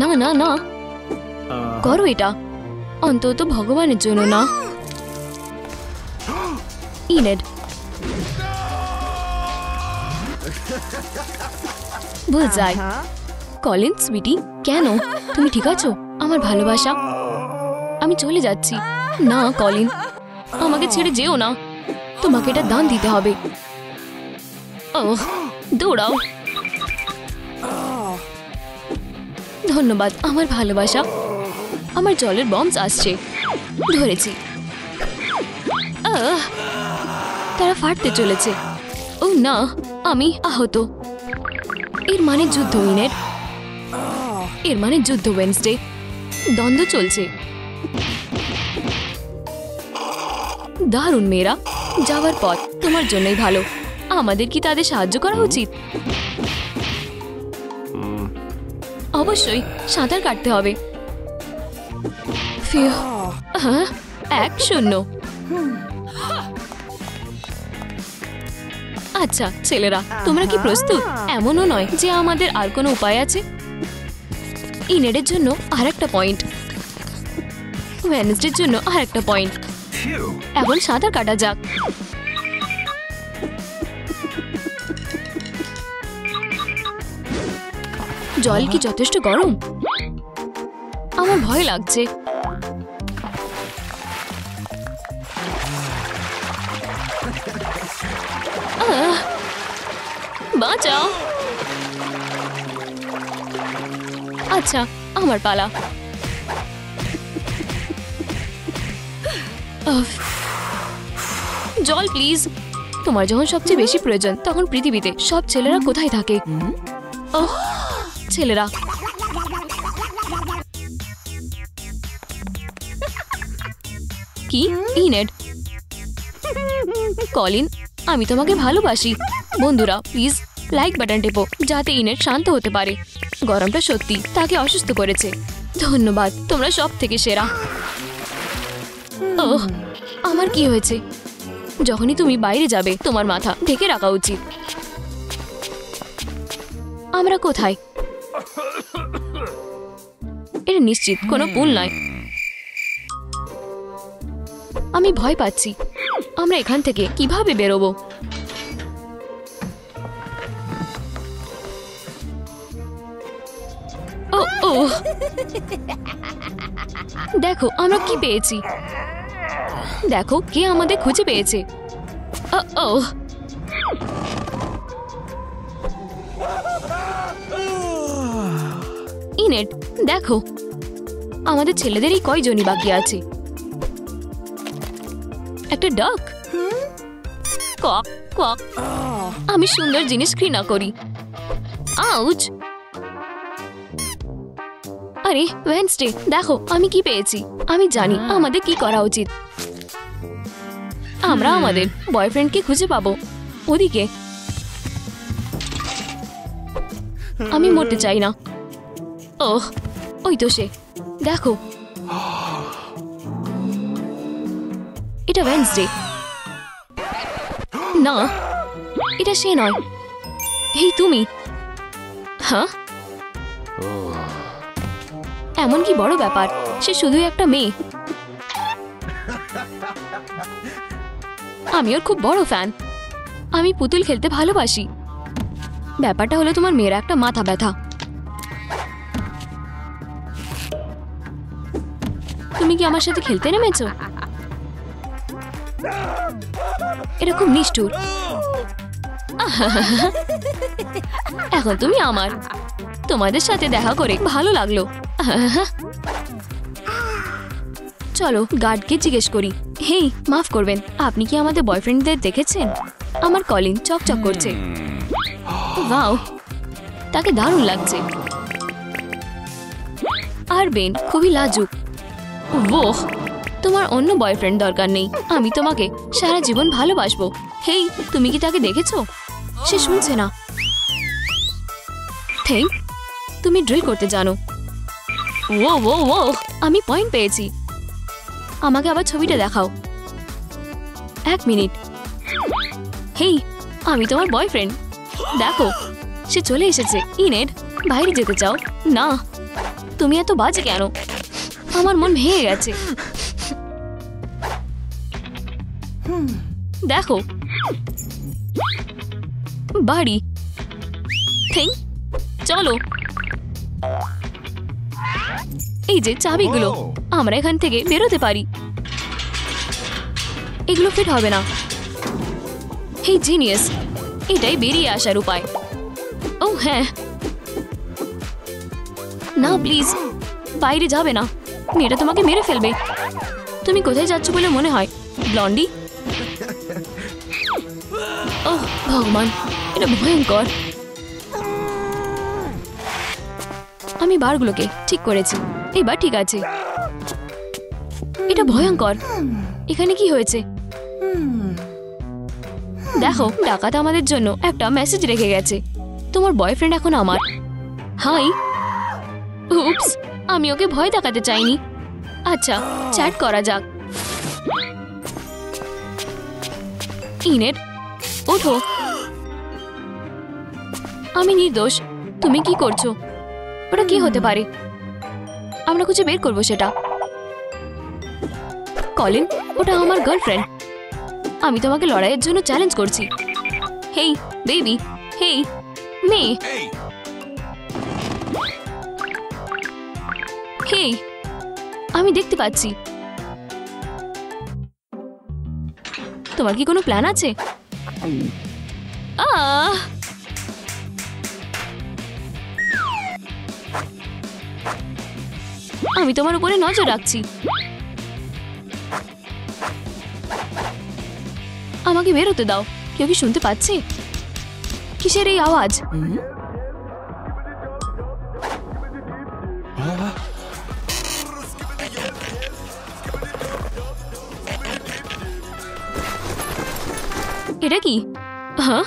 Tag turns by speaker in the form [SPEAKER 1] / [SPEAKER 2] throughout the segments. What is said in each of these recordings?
[SPEAKER 1] না না না, করো এটা, অন্তত ভগবানের জন্য না। ইনেড, বুঝাই। কলিন সুইটি, কেন? তুমি ঠিক আছো? আমার ভালোবাসা, আমি চলে যাচ্ছি। না কলিন, আমাকে ছেড়ে যেও না, তোমাকে এটা দান দিতে হবে। ওহ, দৌড়াও। ধন্যবাদ আমার ভালোবাসা। আমার জলের বম্ব আসছে, ধরেছি। তারা ফাটতে চলেছে। ও না, আমি আহত। এর মানে যুদ্ধ ইনেড, এর মানে যুদ্ধ ওয়েডনেসডে। দ্বন্দ্ব চলছে। দারুণ মেয়েরা, যাওয়ার পথ তোমার জন্যই ভালো। আমাদের কি তাদের সাহায্য করা উচিত? অবশ্যই সাঁতার কাটতে হবে। 1-0। আচ্ছা ছেলেরা, তোমরা কি প্রস্তুত? এমনও নয় যে আমাদের আর কোনো উপায় আছে। ইনেডের জন্য আরেকটা পয়েন্ট, ওয়েডনেসডের জন্য আরেকটা পয়েন্ট। এখন সাঁতার কাটা যাক। জল কি যথেষ্ট গরম? আমার ভয় লাগছে। বাঁচাও। আচ্ছা, আমার পালা। জল প্লিজ। তোমার যখন সবচেয়ে বেশি প্রয়োজন তখন পৃথিবীতে সব ছেলেরা কোথায় থাকে? ওহ ছেলেরা, কি ইনেড? কলিন, আমি তোমাকে ভালোবাসি। বন্ধুরা প্লিজ লাইক বাটন টেপো যাতে ইনেড শান্ত হতে পারে। গরমটা সত্যি তাকে অসুস্থ করেছে। ধন্যবাদ, তোমরা সব থেকে সেরা। ওহ, আমার কি হয়েছে? যখনই তুমি বাইরে যাবে তোমার মাথা ঢেকে রাখা উচিত। আমরা কোথায়? এটা নিশ্চিত কোনো পুল নয়। আমি ভয় পাচ্ছি। আমরা এখান থেকে কিভাবে বেরোবো? ও ও, দেখো আমরা কি পেয়েছি। দেখো কে আমাদের খুঁজে পেয়েছে। ও ইনেড, দেখো আমাদের ছেলেদেরই কয়জনই বাকি আছে। একটা ডাক। কক কক। আমি সুন্দর জিনিস ঘৃণা করি। আউচ। আরে ওয়েডনেসডে, দেখো আমি কি পেয়েছি। আমি জানি আমাদের কি করা উচিত। আমরা আমাদের বয়ফ্রেন্ডকে খুঁজে পাবো। ওদিকে আমি মরতে চাই না। ওহ, ওই তো সে। দেখো এটা ওয়েডনেসডে। না, এটা সে নয়। এই তুমি? হ্যাঁ, এমন কি বড় ব্যাপার? সে শুধু একটা মেয়ে। আমি ওর খুব বড় ফ্যান। আমি পুতুল খেলতে ভালোবাসি। ব্যাপারটা হলো তোমার মেয়ের একটা মাথা ব্যথা। তুমি কি আমার সাথে খেলতে নেমেছো? এটা খুব নিষ্ঠুর। এখন তুমি আমার। তোমাদের সাথে দেখা করে ভালো লাগলো। চলো গার্ডকে জিজ্ঞেস করি। হেই, মাফ করবেন, আপনি কি আমাদের বয়ফ্রেন্ডদের দেখেছেন? আমার কলিন চকচক করছে। ওয়াও, তাকে দারুণ লাগছে। আর বেন খুবই লাজুক। ওহ, তোমার অন্য বয়ফ্রেন্ড দরকার নেই। আমি তোমাকে সারা জীবন ভালোবাসবো। হেই, তুমি কি তাকে দেখেছো? সে শুনছে না। থ্যাংক, তুমি ড্রিল করতে জানো। ও ও ও, আমি পয়েন্ট পেয়েছি। আমাকে আবার ছবিটা দেখাও। 1 মিনিট। হেই, আমি তোমার বয়ফ্রেন্ড। দেখো সে চলে এসেছে। ইনেড, বাইরে যেতে চাও? না, তুমি এত বাজে কেন? আমার মন ভেঙে গেছে। দেখো বাড়ি, চলো। এই যে চাবিগুলো, আমরা এখান থেকে বেরোতে পারি। এগুলো ফিট হবে না। হেই জিনিয়াস, এটাই বেরিয়ে আসার উপায়। ও হ্যাঁ, না প্লিজ বাইরে যাবে না, মেয়েটা তোমাকে মেরে ফেলবে। তুমি কোথায় যাচ্ছ বলে মনে হয় ব্লন্ডি? ওহ ভগবান, এটা ভয়ঙ্কর। আমি বারগুলোকে ঠিক করেছি, এবার ঠিক আছে। এটা ভয়ঙ্কর। এখানে কি হয়েছে? দেখো, ডাকাত আমাদের জন্য একটা মেসেজ রেখে গেছে। তোমার বয়ফ্রেন্ড এখন আমার। হাই। উপস, আমি ওকে ভয় দেখাতে চাইনি। আচ্ছা, চ্যাট করা যাক। ইনেট, ওঠো। আমি নির্দোষ। তুমি কি করছো? ওটা কি হতে পারে? আমরা খুঁজে বের করবো সেটা। কলিন, ওটা আমার গার্লফ্রেন্ড। আমি তোমাকে লড়াইয়ের জন্য চ্যালেঞ্জ করছি। হেই বেবি, হেই মেয়ে, হেই, আমি দেখতে পাচ্ছি। তোমার কি কোনো প্ল্যান আছে? আমি তোমার উপরে নজর রাখছি। আমাকে বেরোতে দাও। কেউ কি শুনতে পাচ্ছে? কিসের এই আওয়াজ? এটা কি? হ্যাঁ,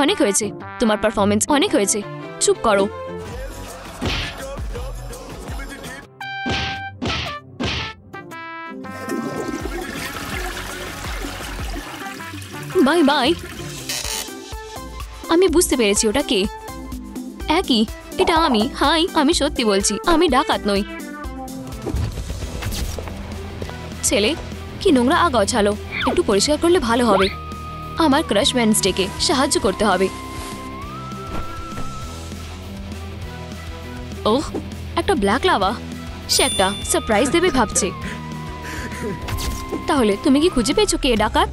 [SPEAKER 1] অনেক হয়েছে। তোমার পারফরমেন্স অনেক হয়েছে। চুপ করো। Bye bye. আমি বুঝতে পেরেছি ওটা কে। একই, এটা আমি। হাই, আমি সত্যি বলছি, আমি ডাকাত নই। ছেলে, কি নোংরা আগাও ছালো। একটু পরিষ্কার করলে ভালো হবে। আমার ক্রাশ ওয়েডনেসডেকে সাহায্য করতে হবে। ওহ, একটা ব্ল্যাক লাভা। সে একটা সারপ্রাইজ দেবে ভাবছে। তাহলে তুমি কি খুঁজে পেয়েছো কে ডাকাত?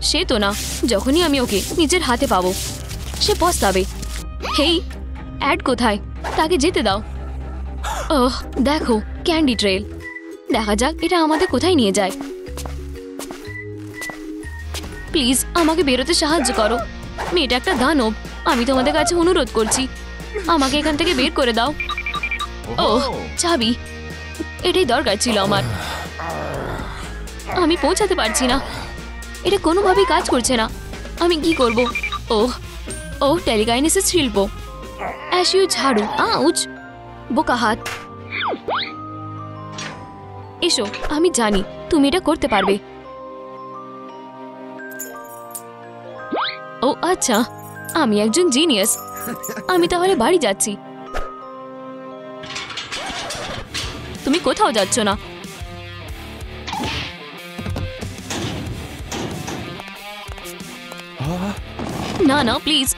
[SPEAKER 1] সে তো না। যখনই আমি ওকে নিজের হাতে পাবো সে পস্তাবে। হেই, অ্যাড কোথায়? তাকে যেতে দাও। ওহ দেখো, ক্যান্ডি ট্রেল। দেখা যাক এটা আমাদের কোথায় নিয়ে যায়। প্লিজ আমাকে বেরোতে সাহায্য করো। মেয়েটা একটা দানব। আমি তোমাদের কাছে অনুরোধ করছি, আমাকে এখান থেকে বের করে দাও। ওহ, চাবি। এটাই দরকার ছিল আমার। আমি পৌঁছাতে পারছি না। এটা কোনোভাবেই কাজ করছে না। আমি কি করব? ওহ ওহ, টেলিকাইনেসিস শিল্প। অ্যাশিও ঝাড়ু। আউচ, বোকা হাত। এসো, আমি জানি তুমি এটা করতে পারবে। ও আচ্ছা, আমি একজন জিনিয়াস। আমি তাহলে বাড়ি যাচ্ছি। তুমি কোথাও যাচ্ছ না। না না প্লিজ,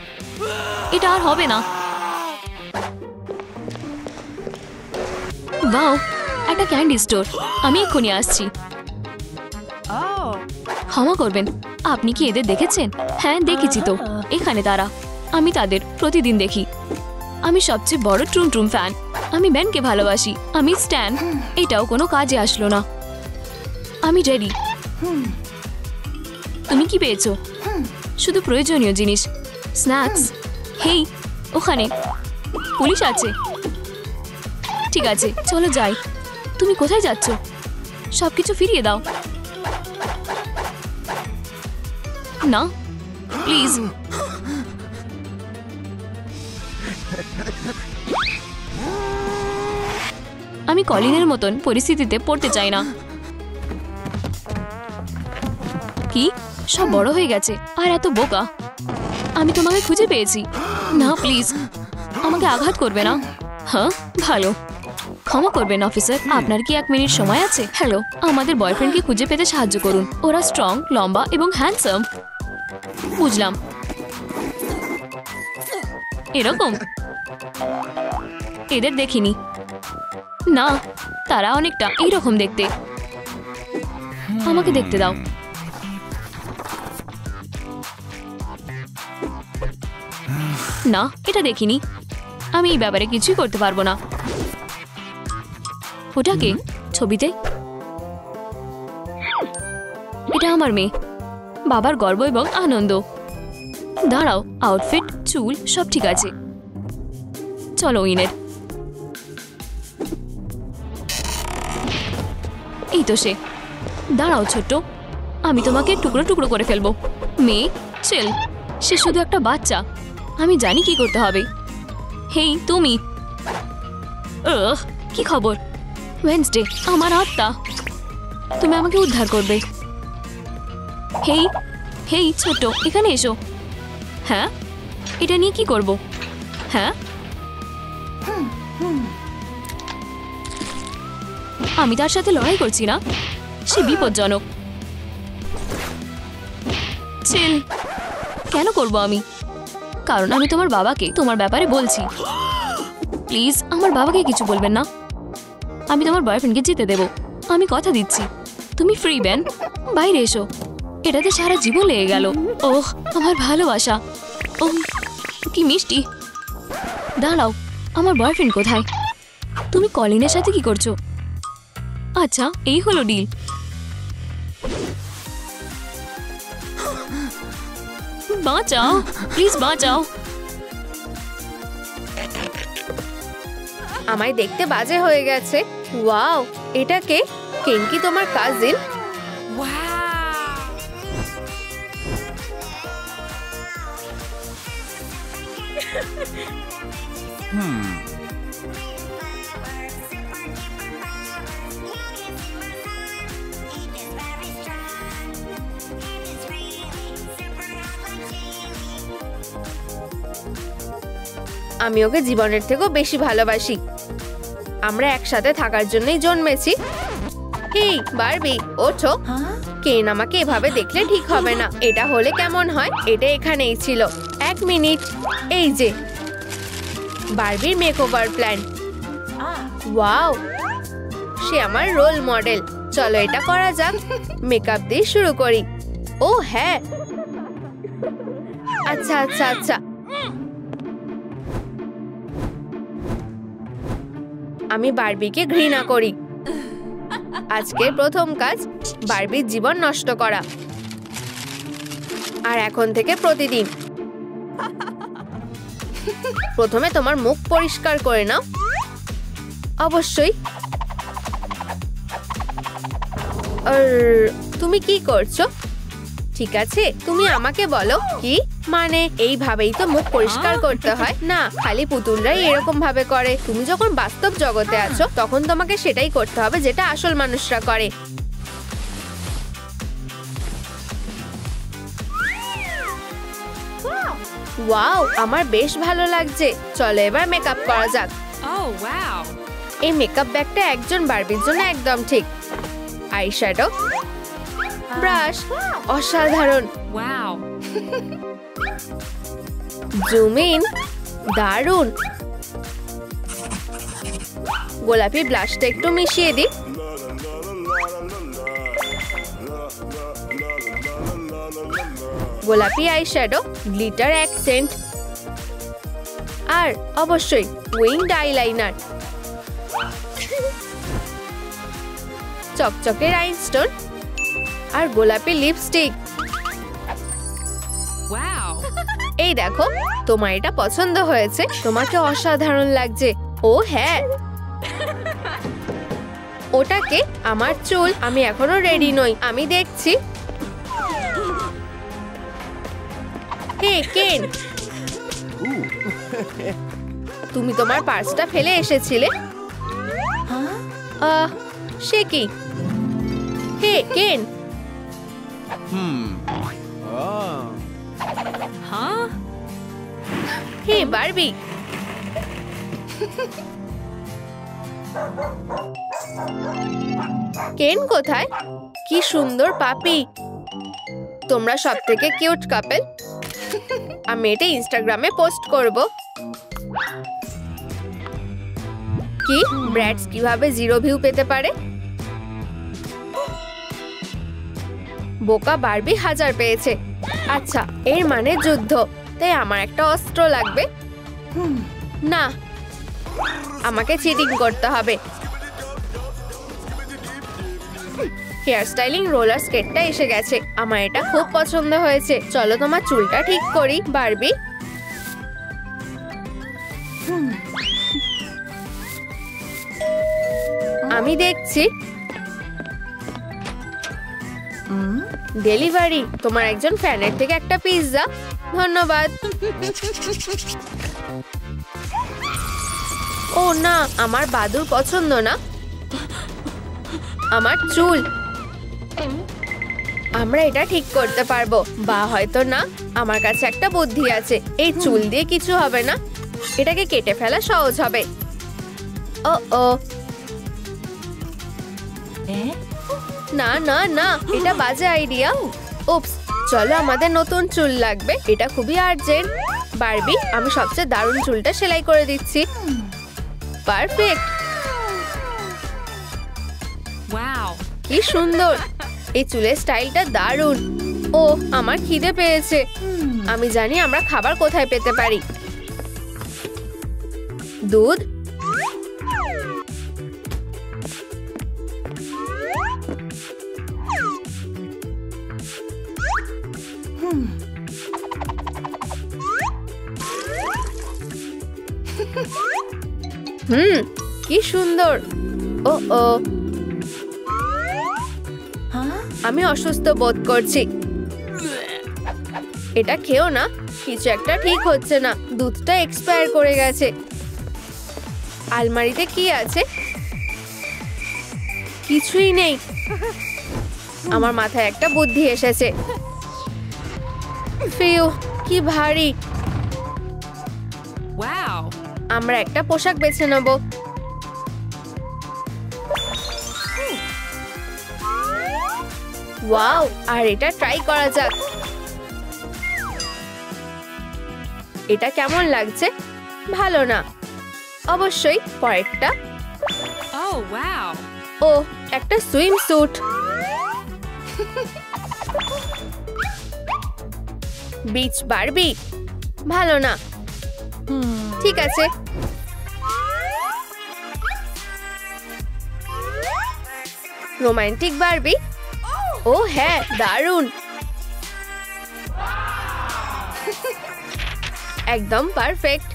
[SPEAKER 1] এটা আর হবে না। বাও, একটা ক্যান্ডি স্টোর। আমি এক্ষুনি আসছি। ক্ষমা করবেন, আপনি কি এদের দেখেছেন? হ্যাঁ দেখেছি তো, এখানে তারা। আমি তাদের প্রতিদিন দেখি। আমি সবচেয়ে বড় ট্রুম ট্রুম ফ্যান। আমি ব্যানকে ভালোবাসি। আমি স্ট্যান। এটাও কোনো কাজে আসলো না। আমি রেডি। তুমি কি পেয়েছো? শুধু প্রয়োজনীয় জিনিস, স্ন্যাক্স। হেই, ওখানে পুলিশ আছে। ঠিক আছে, চলো যাই। তুমি কোথায় যাচ্ছ? সবকিছু ফিরিয়ে দাও। না প্লিজ। আমি কলিনের মতন পরিস্থিতিতে পড়তে চাই না। কি সব বড় হয়ে গেছে আর এত বোকা। আমি তোমাকে খুঁজে পেয়েছি। না প্লিজ, আমাকে আঘাত করবে না। হ্যাঁ, ভালো। ক্ষমা করবেন অফিসার, আপনার কি 1 মিনিট সময় আছে? হ্যালো, আমাদের বয়ফ্রেন্ডকে খুঁজে পেতে সাহায্য করুন। ওরা স্ট্রং, লম্বা এবং হ্যান্ডসাম। বুঝলাম। এরকম এদের দেখিনি। না, তারা অনেকটা এইরকম দেখতে। আমাকে দেখতে দাও। না, এটা দেখিনি। আমি এই ব্যাপারে কিছুই করতে পারবো না। ওটাকে ছবিতে? এটা আমার মেয়ে। বাবার গর্ব এবং আনন্দ। দাঁড়াও, আউটফিট, চুল সব ঠিক আছে। চলো ইনের। এই তো সে। দাঁড়াও ছোট্ট, আমি তোমাকে টুকরো টুকরো করে ফেলবো। মেয়ে, চিল। সে শুধু একটা বাচ্চা। আমি জানি কি করতে হবে। হেই তুমি। কি খবর? ওয়েডনেসডে, আমার আত্মা। তুমি আমাকে উদ্ধার করবে। হেই হেই ছোট্ট, এখানে এসো। হ্যাঁ, এটা নিয়ে কি করব? হ্যাঁ, আমি তার সাথে লড়াই করছি না। সে বিপজ্জনক। চিল। কেন করব আমি? কারণ আমি তোমার বাবাকে তোমার ব্যাপারে বলছি। প্লিজ আমার বাবাকে কিছু বলবেন না। আমি তোমার বয়ফ্রেন্ডকে যেতে দেব। আমি কথা দিচ্ছি। তুমি ফ্রি বেন, বাইরে এসো। এটাতে সারা জীবন লেগে গেল। ওহ, আমার ভালোবাসা। ও কি মিষ্টি। দাঁড়াও, আমার বয়ফ্রেন্ড কোথায়? তুমি কলিনের সাথে কি করছো? আচ্ছা, এই হলো ডিল। বাঁচাও, প্লিজ বাঁচাও।
[SPEAKER 2] আমায় দেখতে বাজে হয়ে গেছে। ওয়াও, এটা কে? কেন কি তোমার কাজিন? আমি ওকে জীবনের থেকেও বেশি ভালোবাসি। আমরা একসাথে থাকার জন্যই জন্মেছি। এই বারবি, ওঠো। কেন আমাকে এভাবে দেখলে ঠিক হবে না। এটা হলে কেমন হয়? এটা এখানেই ছিল। 1 মিনিট। এই যে বারবির মেকওভার প্ল্যান। ওয়াও, সে আমার রোল মডেল। চলো এটা করা যাক। মেকআপ দিয়ে শুরু করি। ও হ্যাঁ, আচ্ছা আচ্ছা আচ্ছা। আমি বারবিকে ঘৃণা করি। আজকের প্রথম কাজ বারবির জীবন নষ্ট করা। আর এখন থেকে প্রতিদিন। প্রথমে তোমার মুখ পরিষ্কার করে নাও। অবশ্যই। আর তুমি কি করছো? ঠিক আছে, তুমি আমাকে বলো কি মানে। এইভাবেই তো মুখ পরিষ্কার করতে হয় না? খালি পুতুলরাই এরকম ভাবে করে। তুমি যখন বাস্তব জগতে আছো তখন তোমাকে সেটাই করতে হবে যেটা আসল মানুষরা করে। ওয়াও, আমার বেশ ভালো লাগছে। চলো এবার মেকআপ করা যাক। এই মেকআপ ব্যাগটা একজন বারবির জন্য একদম ঠিক। আইশ্যাডো, ব্রাশ, অসাধারণ। জুম ইন, দারুণ। গোলাপি ব্লাশটা একটু মিশিয়ে দিই। গোলাপি আইশ্যাডো, গ্লিটার অ্যাকসেন্ট, আর অবশ্যই উইংড আইলাইনার, চকচকে রাইনস্টোন, আর গোলাপি লিপস্টিক। এই দেখো, তোমার এটা পছন্দ হয়েছে। তোমাকে অসাধারণ লাগছে। ও হ্যাঁ, ওটাকে আমার চুল। আমি এখনো রেডি নই। আমি দেখছি। হে কেন, তুমি তোমার পার্সটা ফেলে এসেছিলে? সে কি? হে কেন, হে বারবি, কেন কোথায়? কি সুন্দর পাপি। তোমরা সবথেকে কিউট কাপল। আমি এটা ইনস্টাগ্রামে পোস্ট করব। কি ব্র্যাডস কিভাবে 0 ভিউ পেতে পারে? বোকা বারবি 1000 পেয়েছে। আচ্ছা, এর মানে যুদ্ধ, তাই আমার একটা অস্ত্র লাগবে। না, আমাকে চিটিং করতে হবে। হেয়ার স্টাইলিং রোলার স্কেটটা এসে গেছে। আমার এটা খুব পছন্দ হয়েছে। চলো তোমার চুলটা ঠিক করি বারবি। আমি দেখছি। ডেলিভারি। তোমার একজন ফ্যানের থেকে একটা পিৎজা। ধন্যবাদ। ও না, আমার বাদুর পছন্দ না। আমার চুল। আমরা এটা ঠিক করতে পারবো, বা হয়তো না। আমার কাছে একটা বুদ্ধি আছে। এই চুল দিয়ে কিছু হবে না, এটাকে কেটে ফেলা সহজ হবে। ও ও না না না, এটা বাজে আইডিয়া। উপস, চলো আমাদের নতুন চুল লাগবে। এটা খুবই আর্জেন্ট। বারবি, আমি সবচেয়ে দারুণ চুলটা সেলাই করে দিচ্ছি। পারফেক্ট।
[SPEAKER 1] ওয়াও,
[SPEAKER 2] কি সুন্দর। এই চুলের স্টাইলটা দারুণ। ও, আমার খিদে পেয়েছে। আমি জানি আমরা খাবার কোথায় পেতে পারি। দুধ। কি সুন্দর। ও ও, আমি অসুস্থ বোধ করছি। এটা খেও না, কিছু একটা ঠিক হচ্ছে না। দুধটা এক্সপায়ার করে গেছে। আলমারিতে কি আছে? কিছুই নেই। আমার মাথায় একটা বুদ্ধি এসেছে। ফিউ, কি ভারী।
[SPEAKER 1] ওয়াও,
[SPEAKER 2] আমরা একটা পোশাক বেছে নেব। ওয়াও, আর এটা ট্রাই করা যাক। এটা কেমন লাগছে? ভালো না। অবশ্যই পরেরটা।
[SPEAKER 1] ও ওয়াও,
[SPEAKER 2] ও, একটা সুইম স্যুট। Beach Barbie. ভালো না। ঠিক আছে। Romantic Barbie. ও হ্যাঁ, দারুণ। একদম পারফেক্ট।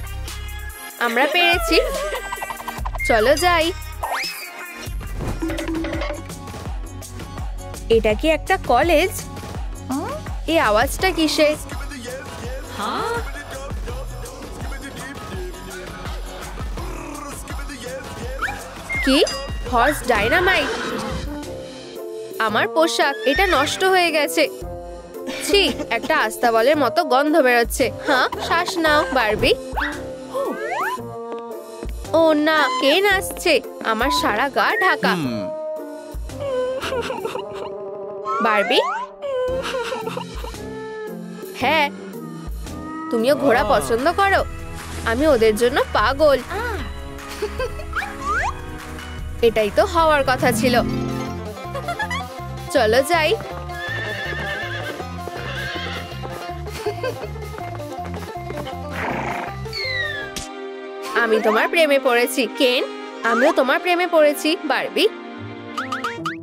[SPEAKER 2] আমরা পেরেছি। চলো যাই। এটা কি একটা কলেজ? এই আওয়াজটা কিসের? কি? Horse dynamite. আমার পোশাক। এটা নষ্ট হয়ে গেছে। ছি, একটা আস্তাবলের মতো গন্ধ বেরোচ্ছে। হ্যাঁ, শ্বাস নাও বারবি। ও না, কে নাচছে? আমার সারা গা ঢাকা। বারবি। হ্যাঁ, তুমিও ঘোড়া পছন্দ করো? আমি ওদের জন্য পাগল। এটাই তো হওয়ার কথা ছিল। চলো যাই। আমি তোমার প্রেমে পড়েছি কেন। আমিও তোমার প্রেমে পড়েছি বারবি।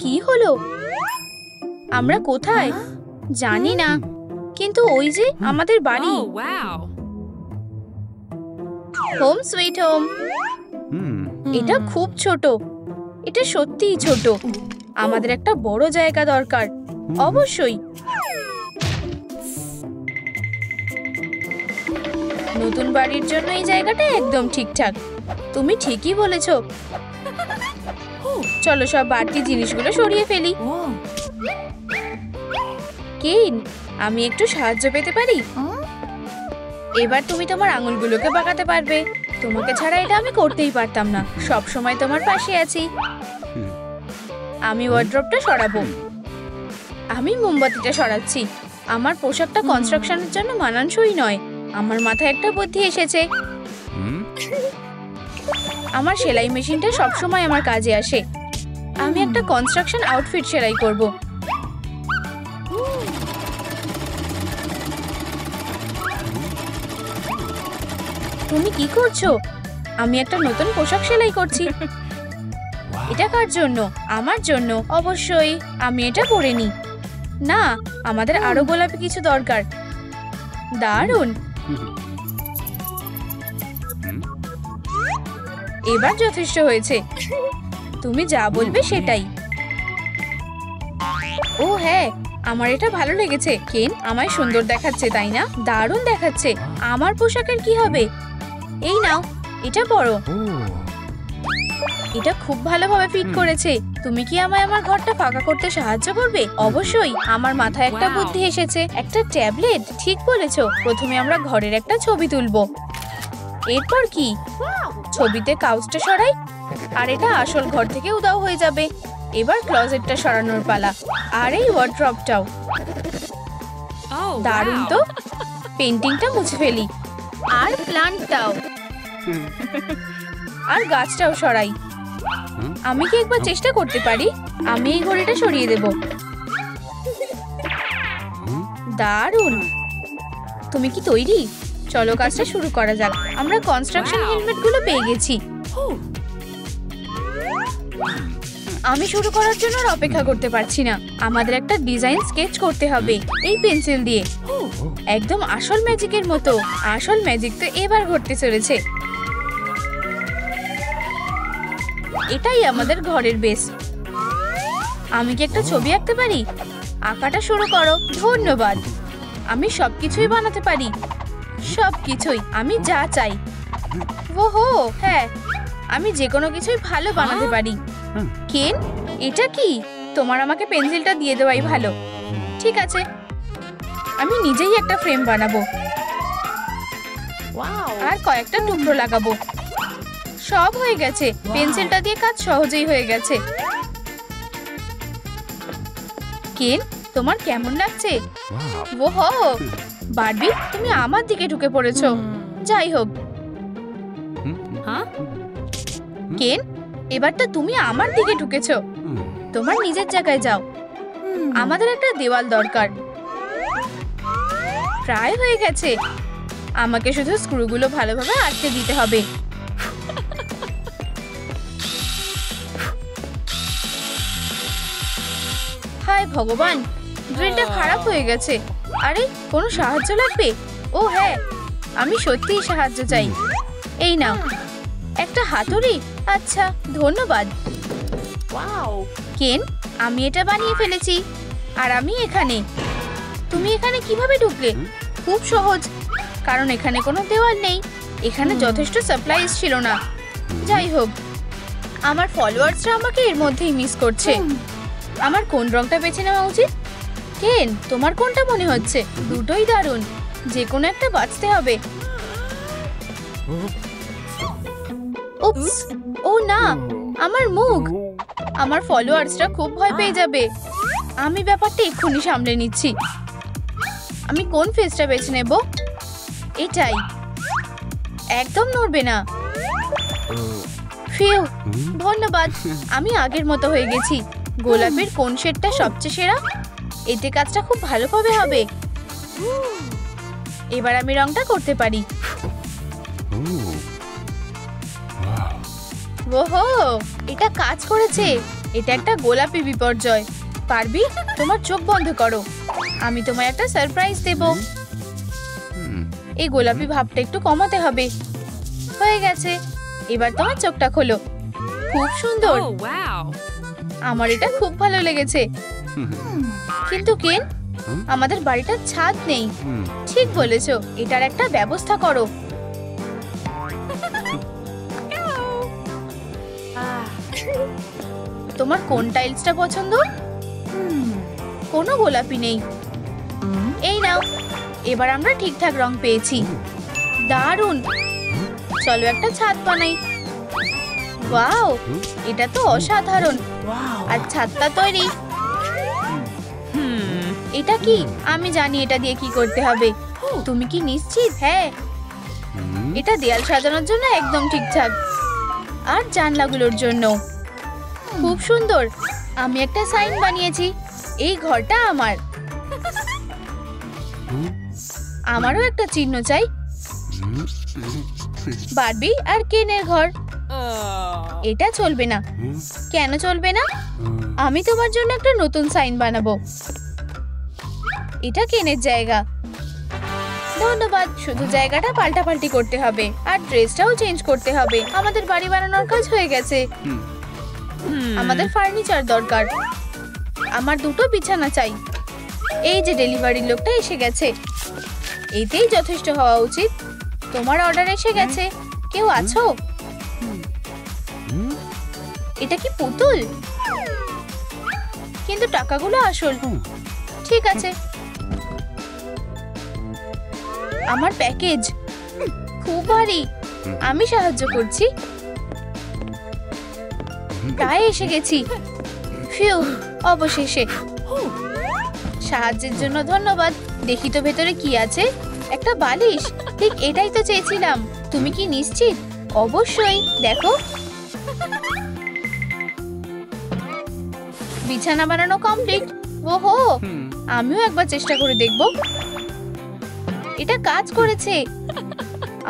[SPEAKER 3] কি হলো? আমরা কোথায় জানি না, কিন্তু ওই যে আমাদের বাড়ি।
[SPEAKER 1] ও ওয়াও,
[SPEAKER 3] হোম সুইট হোম। এটা খুব ছোট। এটা সত্যিই ছোট। আমাদের একটা বড় জায়গা দরকার। অবশ্যই। নতুন বাড়ির জন্য এই জায়গাটা একদম ঠিকঠাক। তুমি ঠিকই বলেছো। চলো সব বাড়তি জিনিসগুলো সরিয়ে ফেলি। কেন, আমি একটু সাহায্য পেতে পারি? এবার তুমি তোমার আঙুলগুলোকে বাঁকাতে পারবে। তোমাকে ছাড়া এটা আমি করতেই পারতাম না। সব সময় তোমার পাশে আছি। আমি ওয়ার্ড্রপটা সরাবো। আমি মোমবাতিটা সরাচ্ছি। আমার পোশাকটা কনস্ট্রাকশনের জন্য মানানসই নয়। আমার মাথায় একটা বুদ্ধি এসেছে। আমার সেলাই মেশিনটা সবসময় আমার কাজে আসে। আমি একটা কনস্ট্রাকশন আউটফিট সেলাই করব। তুমি কি করছো? আমি একটা নতুন পোশাক সেলাই করছি। এটা কার জন্য? আমার জন্য। অবশ্যই আমি এটা পরে নি। না, আমাদের আরো গোলাপি কিছু দরকার। দারুণ। এবার যথেষ্ট হয়েছে। তুমি যা বলবে সেটাই। ও হ্যাঁ, আমার এটা ভালো লেগেছে। কেন, আমায় সুন্দর দেখাচ্ছে তাই না? দারুণ দেখাচ্ছে। আমার পোশাকের কি হবে? এই নাও, এটা পরো। এটা খুব ভালোভাবে ফিট করেছে। তুমি কি আমায় আমার ঘরটা ফাঁকা করতে সাহায্য করবে? অবশ্যই। আমার মাথায় একটা বুদ্ধি এসেছে। একটা ট্যাবলেট। ঠিক বলেছো। প্রথমে আমরা ঘরের একটা ছবি তুলবো। এরপর কি? ছবিতে কাউচটা সরাই, আর এটা আসল ঘর থেকে উধাও হয়ে যাবে। এবার ক্লোজেটটা সরানোর পালা, আর এই ওয়ার্ড্রপটাও। দারুণ তো। পেন্টিংটা মুছে ফেলি, আর প্ল্যান্টটাও, আর গাছটাও সরাই। আমি কি একবার চেষ্টা করতে পারি? আমি এই ঘড়িটা সরিয়ে দেব। দারুণ। তুমি কি তৈরি? চলো কাজটা শুরু করা যাক। আমরা কনস্ট্রাকশন হেলমেটগুলো পেয়ে গেছি। আমি শুরু করার জন্য আর অপেক্ষা করতে পারছি না। আমাদের একটা ডিজাইন স্কেচ করতে হবে এই পেন্সিল দিয়ে, একদম আসল ম্যাজিকের মতো। আসল ম্যাজিক তো এবার ঘটতে চলেছে। এটাই আমাদের ঘরের বেস। আমি কি একটা ছবি আঁকতে পারি? আঁকাটা শুরু করো। ধন্যবাদ। আমি সবকিছুই বানাতে পারি, সবকিছুই। আমি যা চাই। ওহো হ্যাঁ, আমি যে কোনো কিছুই ভালো বানাতে পারি। কেন, এটা কি? তোমার আমাকে পেন্সিলটা দিয়ে দেওয়াই ভালো। ঠিক আছে, আমি নিজেই একটা ফ্রেম বানাবো, আর কয়েকটা টুকরো লাগাবো। সব হয়ে গেছে। পেন্সিলটা দিয়ে কাজ সহজেই হয়ে গেছে। কেন, তোমার কেমন লাগছে? ওহো বারবি, তুমি আমার দিকে ঢুকে পড়েছো। যাই হোক। কেন, এবার তো তুমি আমার দিকে ঢুকেছো। তোমার নিজের জায়গায় যাও। আমাদের একটা দেওয়াল দরকার। প্রায় হয়ে গেছে। আমাকে শুধু স্ক্রুগুলো ভালোভাবে আটকে দিতে হবে। হায় ভগবান, ড্রিলটা খারাপ হয়ে গেছে। আরে, কোনো সাহায্য লাগবে? ও হ্যাঁ, আমি সত্যিই সাহায্য চাই। এই নাও, একটা হাতুড়ি। আচ্ছা, ধন্যবাদ। কেন, আমি এটা বানিয়ে ফেলেছি, আর আমি এখানে। তুমি এখানে কিভাবে ঢুকলে? খুব সহজ, কারণ এখানে কোনো দেওয়াল নেই। এখানে যথেষ্ট সাপ্লাইজ ছিল না। যাই হোক, আমার ফলোয়ার্সরা আমাকে এর মধ্যেই মিস করছে। আমার কোন রংটা বেছে নেওয়া উচিত? কেন, তোমার কোনটা মনে হচ্ছে? দুটোই দারুণ। যে কোনো একটা বাঁচতে হবে। উপস, ও না, আমার মুখ। আমার ফলোয়ার্সরা খুব ভয় পেয়ে যাবে। আমি ব্যাপারটা এক্ষুনি সামলে নিচ্ছি। আমি কোন ফেসটা বেছে নেব? এটাই। একদম নড়বে না। ফিউ, ধন্যবাদ। আমি আগের মতো হয়ে গেছি। গোলাপের কোন শেডটা সবচেয়ে সেরা? এতে কাজটা খুব ভালোভাবে হবে। এবার আমি রংটা করতে পারি। ওহো, এটা কাজ করেছে। এটা একটা গোলাপি বিপর্যয়। পারবি, তোমার চোখ বন্ধ করো। আমি তোমায় একটা সারপ্রাইজ দেব। এই গোলাপি ভাবটা একটু কমাতে হবে। হয়ে গেছে। এবার তোমার চোখটা খোলো। খুব সুন্দর। আমার এটা খুব ভালো লেগেছে। কিন্তু কেন, আমাদের বাড়িটার ছাদ নেই। ঠিক বলেছো, এটার একটা ব্যবস্থা করো। তোমার কোন টাইলসটা পছন্দ? কোনো গোলাপি নেই। এই নাও, এবার আমরা ঠিকঠাক রং পেয়েছি। দারুণ। চলো একটা ছাদ বানাই। ওয়াও, এটা তো অসাধারণ। আর ছাদটা তৈরি। এটা কি? আমি জানি এটা দিয়ে কি করতে হবে। তুমি কি নিশ্চিত? হ্যাঁ, এটা দেয়াল সাজানোর জন্য একদম ঠিকঠাক। আর জানলাগুলোর জন্য খুব সুন্দর। আমি একটা সাইন বানিয়েছি, এই ঘরটা আমার। আমারও একটা চিহ্ন চাই। বারবি আর কেনের ঘর। এটা চলবে না। কেন চলবে না? আমি তোমার জন্য একটা নতুন সাইন বানাবো। এটা কেনের জায়গা। ধন্যবাদ। শুধু জায়গাটা পাল্টাপাল্টি করতে হবে আর ড্রেসটাও চেঞ্জ করতে হবে। আমাদের বাড়ি বানানোর কাজ হয়ে গেছে। আমাদের ফার্নিচার দরকার। আমার দুটো বিছানা চাই। এই যে ডেলিভারির লোকটা এসে গেছে, এতেই যথেষ্ট হওয়া উচিত। তোমার অর্ডার এসে গেছে। কেউ আছো? এটা কি পুতুল? কিন্তু টাকাগুলো আসল। ঠিক আছে। আমার প্যাকেজ খুব ভারী। আমি সাহায্য করছি। প্রায় এসে গেছি। ফিউ, অবশেষে। সাহায্যের জন্য ধন্যবাদ। দেখি তো ভেতরে কি আছে। একটা বালিশ। ঠিক এটাই তো চেয়েছিলাম। তুমি কি নিশ্চিত? অবশ্যই। দেখো, বিছানা বানানো কমপ্লিট। ওহো, আমিও একবার চেষ্টা করে দেখব। এটা কাজ করেছে।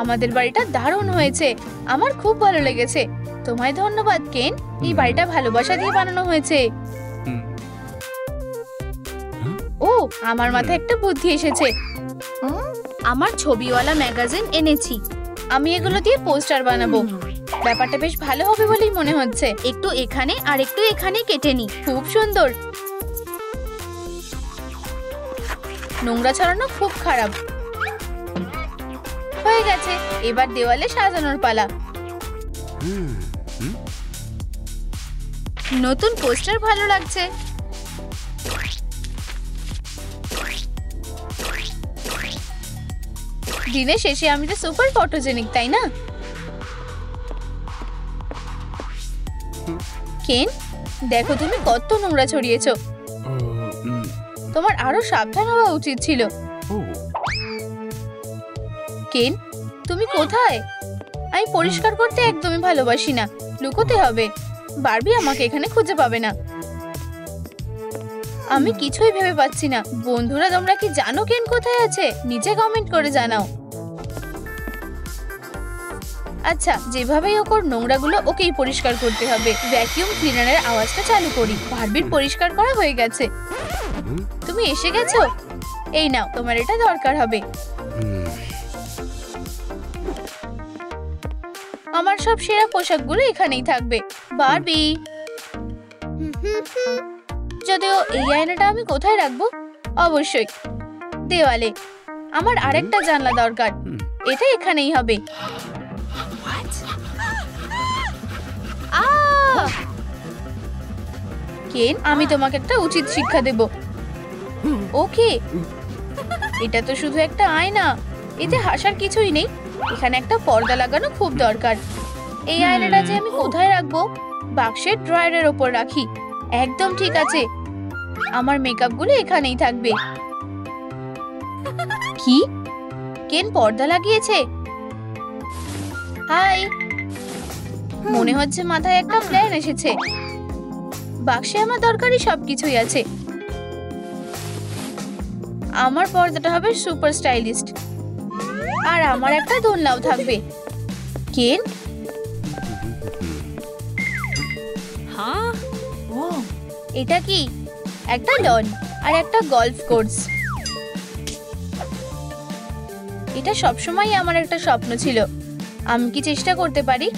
[SPEAKER 3] আমাদের বাড়িটা দারুণ হয়েছে। আমার খুব ভালো লেগেছে। তোমায় ধন্যবাদ কেন। এই বাড়িটা ভালোবাসা দিয়ে বানানো হয়েছে। ও, আমার মাথায় একটা বুদ্ধি এসেছে। আমার ছবিওয়ালা ম্যাগাজিন এনেছি। আমি এগুলো দিয়ে পোস্টার বানাবো। ব্যাপারটা বেশ ভালো হবে বলেই মনে হচ্ছে। একটু এখানে আর একটু এখানে কেটে নি। খুব সুন্দর। নোংরা ছড়ানো খুব খারাপ। হয়ে গেছে। এবার দেওয়ালে সাজানোর পালা। নতুন পোস্টার ভালো লাগছে। দিনের শেষে আমি তো সুপার ফটোজেনিক, তাই না? কেন, দেখো তুমি কত নোংরা ছড়িয়েছো। তোমার আরো সাবধান হওয়া উচিত ছিল। কেন, তুমি কোথায়? আমি পরিষ্কার করতে একদমই ভালোবাসি না। লুকোতে হবে। বারবি আমাকে এখানে খুঁজে পাবে না। আমি কিছুই ভেবে পাচ্ছি না। বন্ধুরা, তোমরা কি জানো কেন কোথায় আছে? নিচে কমেন্ট করে জানাও। আচ্ছা, যেভাবেই হোক ওর নোংরাগুলো ওকেই পরিষ্কার করতে হবে। ভ্যাকিউম ক্লিনারের আওয়াজটা চালু করি। বারবির পরিষ্কার করা হয়ে গেছে। তুমি এসে গেছো? এই নাও, তোমার এটা দরকার হবে। আমার সব সেরা পোশাকগুলো এখানেই থাকবে। বারবি, যদিও এই আয়নাটা আমি কোথায় রাখবো? অবশ্যই দেওয়ালে। আমার আরেকটা জানলা দরকার। এটা এখানেই হবে। কেন, আমি তোমাকে একটা উচিত শিক্ষা দেব। ওকে, এটা তো শুধু একটা আয়না। এতে হাসার কিছুই নেই। এখানে একটা পর্দা লাগানো খুব দরকার। এই আয়নাটা যে আমি কোথায় রাখবো? বাক্সের ড্রয়ারের ওপর রাখি। একদম ঠিক আছে। আমার মেকআপগুলো এখানেই থাকবে। কি? কেন পর্দা লাগিয়েছে? হাই। মনে হচ্ছে মাথায় একটা প্ল্যান এসেছে। বাক্সে আমার দরকারি সবকিছুই আছে। আমার পর্দাটা হবে সুপার স্টাইলিস্ট। আর আমার একটা দোলনাও থাকবে। কেন, এটা কি? একটা লন আর একটা গলফ কোর্স। এটা সবসময় আমার একটা স্বপ্ন ছিল। আমি কি চেষ্টা করতে পারি?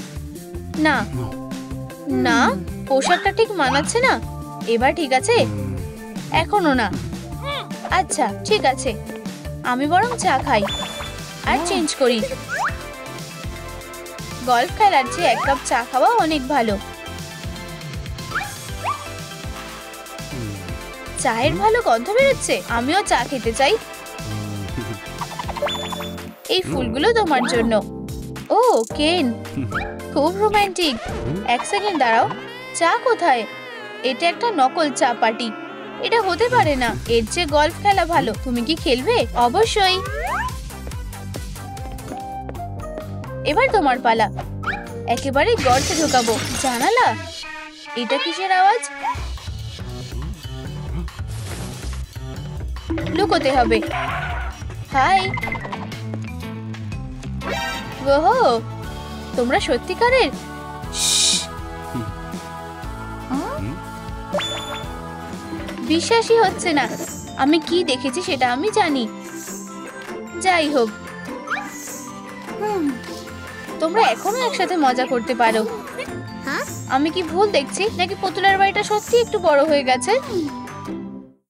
[SPEAKER 3] না না, পোশাকটা ঠিক মানাচ্ছে না। এবার ঠিক আছে? এখনো না। আচ্ছা ঠিক আছে, আমি বরং চা খাই আর চেঞ্জ করি। গলফ খেলার চেয়ে এক কাপ চা খাওয়া অনেক ভালো। চায়ের ভালো গন্ধ বেরোচ্ছে। আমিও চা খেতে চাই। এই ফুলগুলো তোমার জন্য। ও কেন, খুব রোমান্টিক। এক সেকেন্ড দাঁড়াও, চা কোথায়? এটা একটা নকল চা পার্টি, এটা হতে পারে না। এর চেয়ে গলফ খেলা ভালো। তুমি কি খেলবে? অবশ্যই। এবার তোমার পালা। একেবারে গর্তে ঢোকাবো। জানালা, এটা কিসের আওয়াজ? লুকোতে হবে। হাই। ওহো, তোমরা সত্যিকারের? বিশ্বাসই হচ্ছে না। আমি কি দেখেছি সেটা আমি জানি। যাই হোক, তোমরা এখনো একসাথে মজা করতে পারো। আমি কি ভুল দেখছি নাকি পুতুলের বাড়িটা সত্যি একটু বড় হয়ে গেছে?